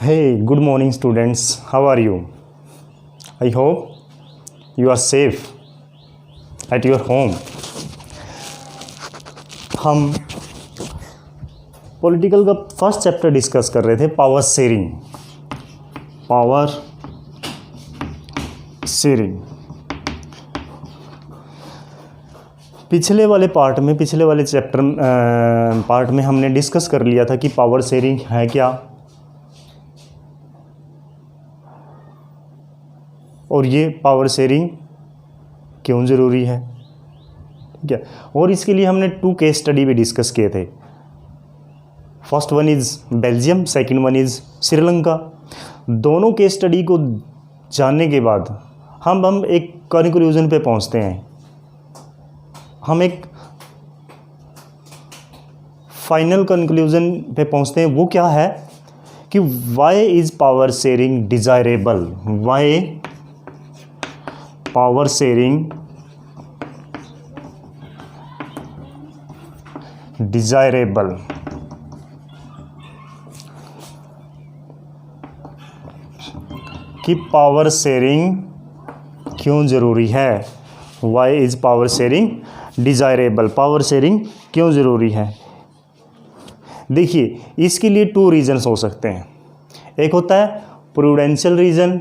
Hey, good morning, students. How are you? I hope you are safe at your home. हम political का first chapter discuss कर रहे थे, power sharing. पिछले वाले चैप्टर पार्ट में हमने डिस्कस कर लिया था कि पावर शेयरिंग है क्या और ये पावर शेयरिंग क्यों ज़रूरी है, ठीक है। और इसके लिए हमने 2 केस स्टडी भी डिस्कस किए थे। First one is Belgium, second one is Sri Lanka. दोनों केस स्टडी को जानने के बाद हम एक कंक्लूजन पे पहुंचते हैं, हम एक फाइनल कंक्लूजन पे पहुंचते हैं। वो क्या है कि why is power sharing desirable, why power sharing desirable. कि पावर शेयरिंग क्यों ज़रूरी है, why is power sharing desirable, power sharing क्यों ज़रूरी है। देखिए, इसके लिए 2 रीज़न्स हो सकते हैं। एक होता है prudential reason,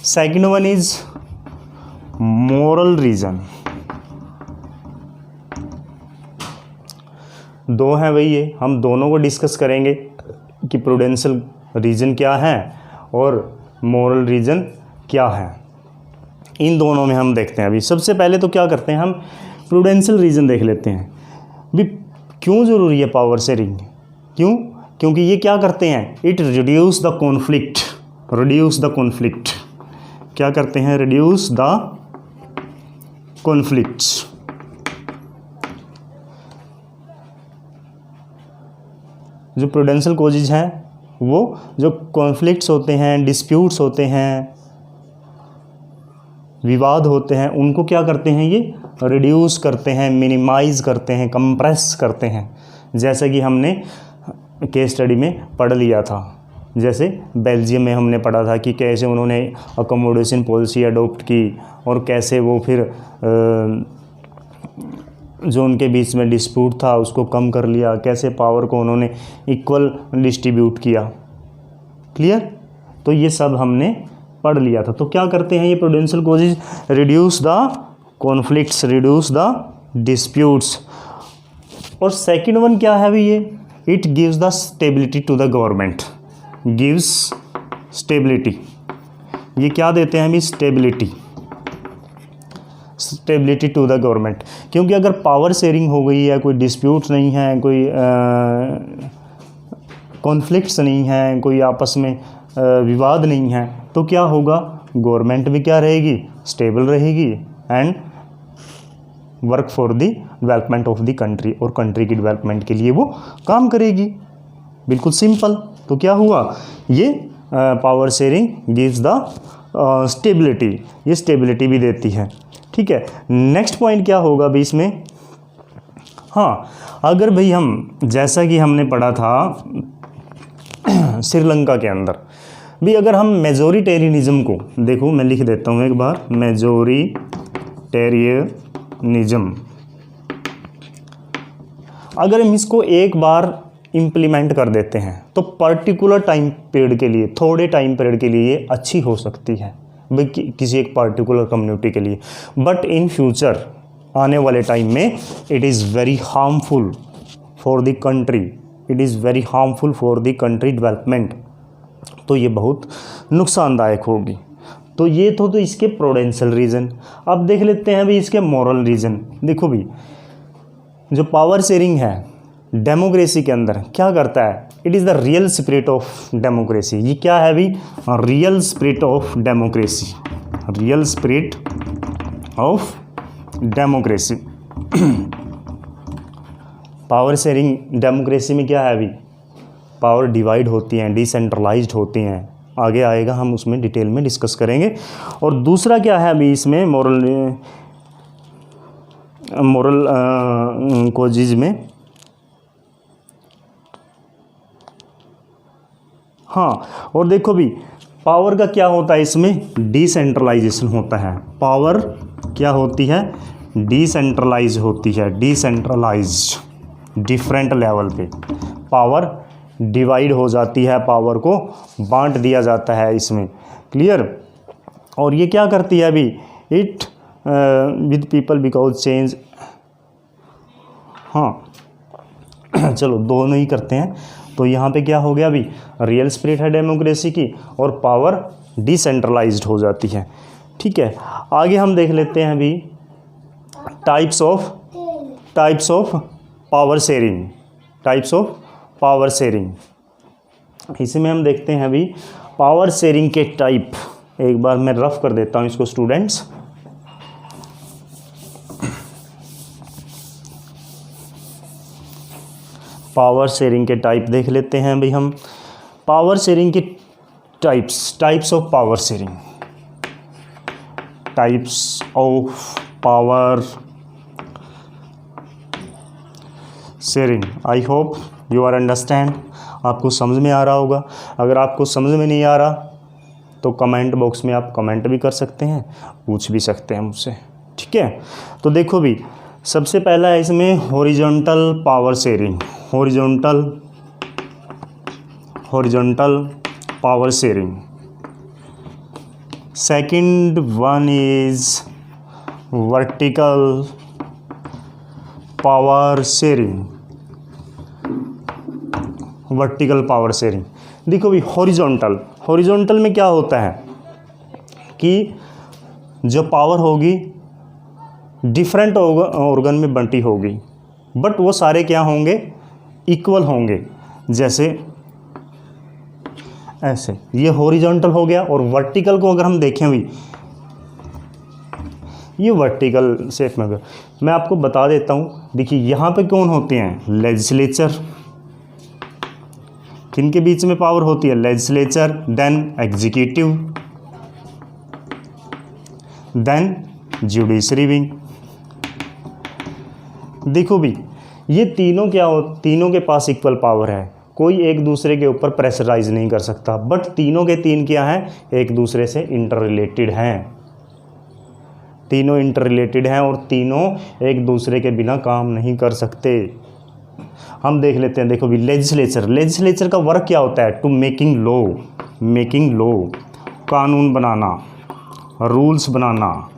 second one is moral reason. दो हैं भाई, ये हम दोनों को डिस्कस करेंगे कि प्रूडेंशियल रीज़न क्या है और मोरल रीज़न क्या है। इन दोनों में हम देखते हैं। अभी सबसे पहले तो क्या करते हैं, हम प्रूडेंशियल रीज़न देख लेते हैं। भी क्यों ज़रूरी है पावर शेयरिंग, क्योंकि ये क्या करते हैं, इट रिड्यूस द कॉन्फ्लिक्ट। क्या करते हैं, रिड्यूस द कॉन्फ्लिक्ट्स। जो प्रूडेंशियल कॉजेज हैं वो जो कॉन्फ्लिक्ट्स होते हैं, डिस्प्यूट्स होते हैं, विवाद होते हैं, उनको क्या करते हैं, ये रिड्यूस करते हैं, मिनिमाइज़ करते हैं, कंप्रेस करते हैं। जैसे कि हमने केस स्टडी में पढ़ लिया था, जैसे बेल्जियम में हमने पढ़ा था कि कैसे उन्होंने अकोमोडेशन पॉलिसी अडॉप्ट की और कैसे वो फिर जो उनके बीच में डिस्प्यूट था उसको कम कर लिया, कैसे पावर को उन्होंने इक्वल डिस्ट्रीब्यूट किया। क्लियर? तो ये सब हमने पढ़ लिया था। तो क्या करते हैं ये prudential causes, reduce the conflicts, reduce the disputes. और सेकंड वन क्या है भी, ये it gives the stability to the government, gives stability. ये क्या देते हैं हमें, स्टेबिलिटी टू द गवर्नमेंट। क्योंकि अगर पावर शेयरिंग हो गई है, कोई डिस्प्यूट्स नहीं है, कोई कॉन्फ्लिक्ट्स नहीं है, कोई आपस में विवाद नहीं है, तो क्या होगा, गवर्नमेंट भी क्या रहेगी, स्टेबल रहेगी and work for the development of the country, और कंट्री की डेवलपमेंट के लिए वो काम करेगी। बिल्कुल सिंपल। तो क्या हुआ, ये power sharing gives the stability, ये स्टेबिलिटी भी देती है। ठीक है। नेक्स्ट पॉइंट क्या होगा भी इसमें, हाँ, अगर भाई हम, जैसा कि हमने पढ़ा था श्रीलंका के अंदर भी, अगर हम मेजोरिटेरियनिज्म को देखो, मैं लिख देता हूँ एक बार, मेजोरिटेरियनिज्म, अगर हम इसको एक बार इम्प्लीमेंट कर देते हैं तो पर्टिकुलर टाइम पीरियड के लिए, थोड़े टाइम पीरियड के लिए ये अच्छी हो सकती है भाई किसी एक पर्टिकुलर कम्युनिटी के लिए। बट इन फ्यूचर, आने वाले टाइम में, it is very harmful for the country, it is very harmful for the country development. तो ये बहुत नुकसानदायक होगी। तो ये तो इसके प्रूडेंशियल रीज़न। अब देख लेते हैं भाई इसके मॉरल रीज़न। देखो भाई, जो पावर शेयरिंग है डेमोक्रेसी के अंदर क्या करता है, it is the real spirit of democracy. ये क्या है भी, real spirit of democracy, real spirit of democracy. Power sharing democracy में क्या है भी, पावर डिवाइड होती हैं, डिसेंट्रलाइज्ड होती हैं, आगे आएगा, हम उसमें डिटेल में डिस्कस करेंगे। और दूसरा क्या है अभी इसमें मॉरल मोरल कोजिज में। हाँ, और देखो भी पावर का क्या होता है, इसमें डिसेंट्रलाइजेशन होता है। पावर क्या होती है, डिसेंट्रलाइज होती है, डिसेंट्रलाइज्ड। डिफरेंट लेवल पे पावर डिवाइड हो जाती है, पावर को बांट दिया जाता है इसमें। क्लियर। और ये क्या करती है अभी, it with people because change. हाँ चलो दोनों ही करते हैं। तो यहाँ पे क्या हो गया अभी, रियल स्पिरिट है डेमोक्रेसी की और पावर डिसेंट्रलाइज्ड हो जाती है। ठीक है, आगे हम देख लेते हैं अभी types of power sharing. Types of power sharing, इसमें हम देखते हैं अभी पावर शेयरिंग के टाइप। एक बार मैं रफ कर देता हूँ इसको स्टूडेंट्स। पावर शेयरिंग के टाइप देख लेते हैं भाई हम। पावर शेयरिंग के types of power sharing. Types of power sharing. I hope you are understand, आपको समझ में आ रहा होगा। अगर आपको समझ में नहीं आ रहा तो कमेंट बॉक्स में आप कमेंट भी कर सकते हैं, पूछ भी सकते हैं मुझसे। ठीक है, तो देखो भी सबसे पहला है इसमें horizontal power sharing. Horizontal power sharing. Second one is vertical power sharing. Vertical power sharing. देखो भी हॉरिजॉन्टल में क्या होता है कि जो पावर होगी डिफरेंट ऑर्गन में बंटी होगी, बट वो सारे क्या होंगे, इक्वल होंगे। जैसे ऐसे, ये हॉरिजॉन्टल हो गया। और वर्टिकल को अगर हम देखें भी, ये वर्टिकल शेप में मैं आपको बता देता हूँ। देखिए यहाँ पे कौन होते हैं, लेजिस्लेचर। किनके बीच में पावर होती है, legislature, then executive, then judiciary wing. देखो भी ये तीनों क्या हो, तीनों के पास इक्वल पावर है, कोई एक दूसरे के ऊपर प्रेशराइज नहीं कर सकता, बट तीनों के तीन क्या हैं, एक दूसरे से इंटर रिलेटेड हैं। तीनों इंटर रिलेटेड हैं और तीनों एक दूसरे के बिना काम नहीं कर सकते। हम देख लेते हैं। देखो भी लेजिस्लेचर का वर्क क्या होता है, टू मेकिंग लॉ, कानून बनाना, रूल्स बनाना,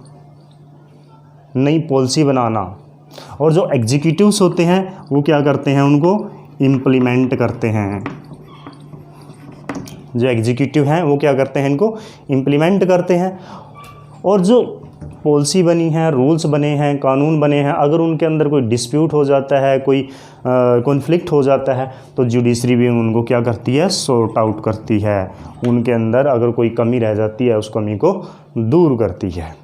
नई पॉलिसी बनाना। और जो एग्जीक्यूटिव्स होते हैं वो क्या करते हैं, उनको इम्प्लीमेंट करते हैं। जो एग्जीक्यूटिव हैं वो क्या करते हैं, इनको इम्प्लीमेंट करते हैं। और जो पॉलिसी बनी है, रूल्स बने हैं, कानून बने हैं, अगर उनके अंदर कोई डिस्प्यूट हो जाता है, कोई कॉन्फ्लिक्ट हो जाता है, तो जुडिशरी भी उनको क्या करती है, सॉर्ट आउट करती है। उनके अंदर अगर कोई कमी रह जाती है उस कमी को दूर करती है।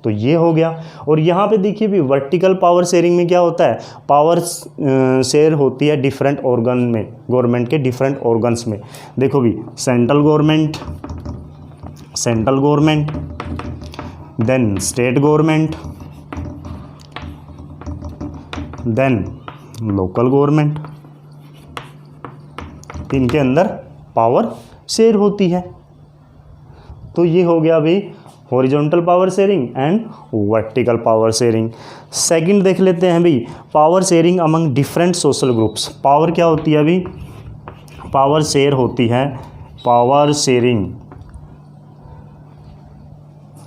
तो ये हो गया। और यहाँ पे देखिए भी वर्टिकल पावर शेयरिंग में क्या होता है, पावर शेयर होती है डिफरेंट ऑर्गन में, गवर्नमेंट के डिफरेंट ऑर्गन्स में। देखो भी central government, then state government, then local government, इनके अंदर पावर शेयर होती है। तो ये हो गया अभी horizontal power sharing and vertical power sharing. Second देख लेते हैं अभी power sharing among different social groups. Power क्या होती है अभी, पावर शेयर होती है, power sharing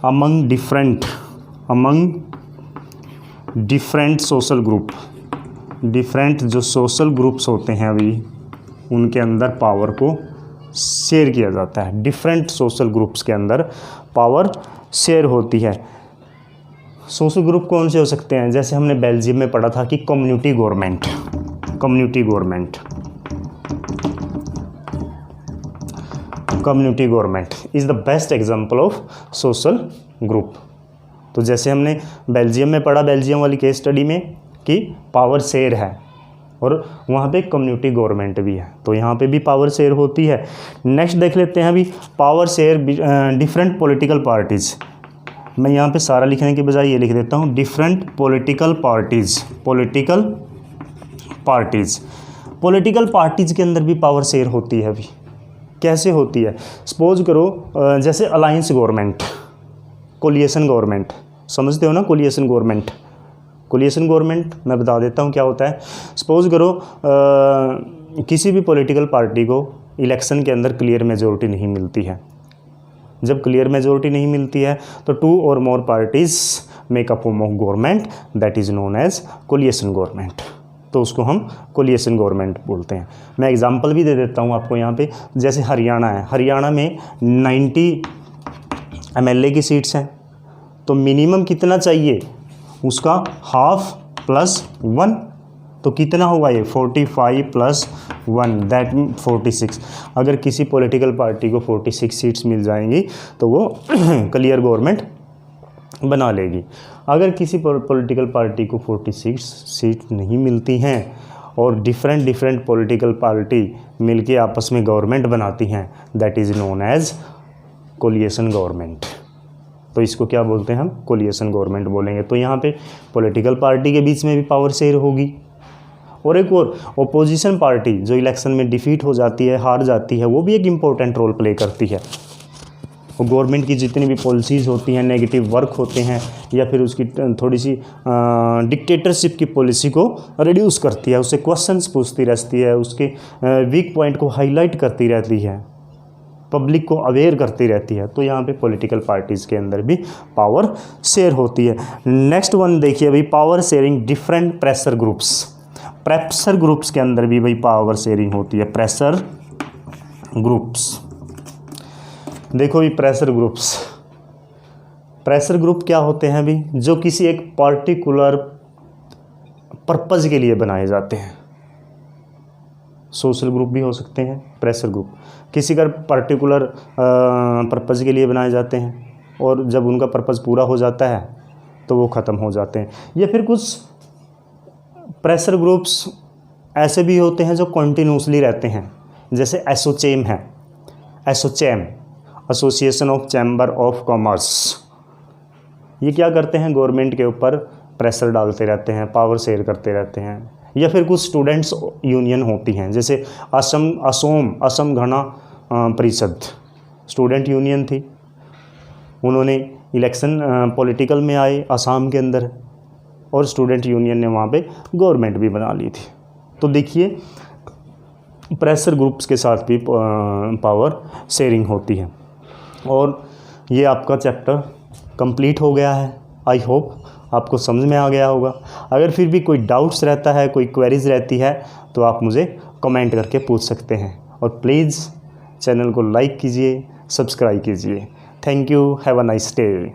among different social group. Different जो सोशल ग्रुप्स होते हैं अभी उनके अंदर पावर को शेयर किया जाता है। डिफरेंट सोशल ग्रुप्स के अंदर पावर शेयर होती है। सोशल ग्रुप कौन से हो सकते हैं, जैसे हमने बेल्जियम में पढ़ा था कि community government is the best example of social group. तो जैसे हमने बेल्जियम में पढ़ा, बेल्जियम वाली केस स्टडी में, कि पावर शेयर है और वहाँ पे कम्युनिटी गवर्नमेंट भी है, तो यहाँ पे भी पावर शेयर होती है। नेक्स्ट देख लेते हैं अभी power share different political parties. मैं यहाँ पे सारा लिखने के बजाय ये लिख देता हूँ different political parties. Political parties के अंदर भी पावर शेयर होती है। अभी कैसे होती है? सपोज करो जैसे अलायंस गवर्नमेंट, कोलिएशन गवर्नमेंट, समझते हो ना? कोलिएशन गवर्नमेंट मैं बता देता हूँ क्या होता है। सपोज करो किसी भी पॉलिटिकल पार्टी को इलेक्शन के अंदर क्लियर मेजॉरिटी नहीं मिलती है। जब क्लियर मेजॉरिटी नहीं मिलती है तो 2 और more parties make a form of government, that is known as coalition government. तो उसको हम कोलिएशन गवर्नमेंट बोलते हैं। मैं एग्जांपल भी दे देता हूँ आपको यहाँ पे। जैसे हरियाणा है, हरियाणा में 90 MLA की सीट्स हैं, तो मिनिमम कितना चाहिए उसका? हाफ प्लस 1, तो कितना होगा ये? 45 प्लस 1 दैट 46। अगर किसी पॉलिटिकल पार्टी को 46 सीट्स मिल जाएंगी तो वो क्लियर गवर्नमेंट बना लेगी। अगर किसी पॉलिटिकल पार्टी को 46 सीट नहीं मिलती हैं और डिफरेंट पॉलिटिकल पार्टी मिलके आपस में गवर्नमेंट बनाती हैं, that is known as coalition government. तो इसको क्या बोलते हैं हम? कोलिएशन गवर्नमेंट बोलेंगे। तो यहाँ पे पॉलिटिकल पार्टी के बीच में भी पावर शेयर होगी। और एक और ओपोजिशन पार्टी जो इलेक्शन में डिफीट हो जाती है, हार जाती है, वो भी एक इम्पोर्टेंट रोल प्ले करती है। वो गवर्नमेंट की जितनी भी पॉलिसीज़ होती हैं, नेगेटिव वर्क होते हैं, या फिर उसकी थोड़ी सी डिक्टेटरशिप की पॉलिसी को रिड्यूस करती है, उससे क्वेश्चंस पूछती रहती है, उसके वीक पॉइंट को हाईलाइट करती रहती है, पब्लिक को अवेयर करती रहती है। तो यहाँ पे पॉलिटिकल पार्टीज़ के अंदर भी पावर शेयर होती है। नेक्स्ट वन देखिए भाई, power sharing different pressure groups के अंदर भी भाई पावर शेयरिंग होती है। प्रेशर ग्रुप्स, देखो भी प्रेशर ग्रुप क्या होते हैं भी? जो किसी एक पार्टिकुलर पर्पज़ के लिए बनाए जाते हैं। सोशल ग्रुप भी हो सकते हैं। प्रेशर ग्रुप किसी का पर्टिकुलर पर्पज़ के लिए बनाए जाते हैं, और जब उनका पर्पज़ पूरा हो जाता है तो वो ख़त्म हो जाते हैं। या फिर कुछ प्रेशर ग्रुप्स ऐसे भी होते हैं जो कंटिन्यूसली रहते हैं। जैसे एसोचैम है, association of chamber of commerce. ये क्या करते हैं? गवर्नमेंट के ऊपर प्रेशर डालते रहते हैं, पावर शेयर करते रहते हैं। या फिर कुछ स्टूडेंट्स यूनियन होती हैं, जैसे असम गण परिषद स्टूडेंट यूनियन थी। उन्होंने इलेक्शन पॉलिटिकल में आए असम के अंदर, और स्टूडेंट यूनियन ने वहाँ पे गवर्नमेंट भी बना ली थी। तो देखिए प्रेशर ग्रुप्स के साथ भी पावर शेयरिंग होती है। और ये आपका चैप्टर कंप्लीट हो गया है। आई होप आपको समझ में आ गया होगा। अगर फिर भी कोई डाउट्स रहता है, कोई क्वेरीज रहती है, तो आप मुझे कमेंट करके पूछ सकते हैं। और प्लीज़ चैनल को लाइक कीजिए, सब्सक्राइब कीजिए। Thank you, have a nice day.